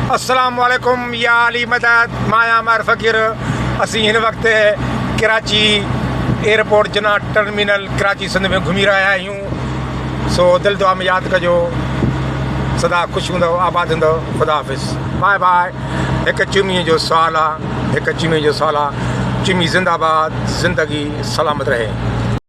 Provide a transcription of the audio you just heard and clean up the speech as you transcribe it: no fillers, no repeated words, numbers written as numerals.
अस्सलाम वालेकुम या अली मदद माया मर फकीर असी इन वक्त कराची एयरपोर्ट जना टर्मिनल कराची सिंध में घूमी रहा आहियूं। सो दिल दुआ में याद कजो, सदा खुश हूंदो, आबाद हूंदो। खुदा हाफ़िज़, बाय बाय। एक चुमी जो सवाल आहे, चुमी जिंदाबाद, ज़िंदगी सलामत रहे।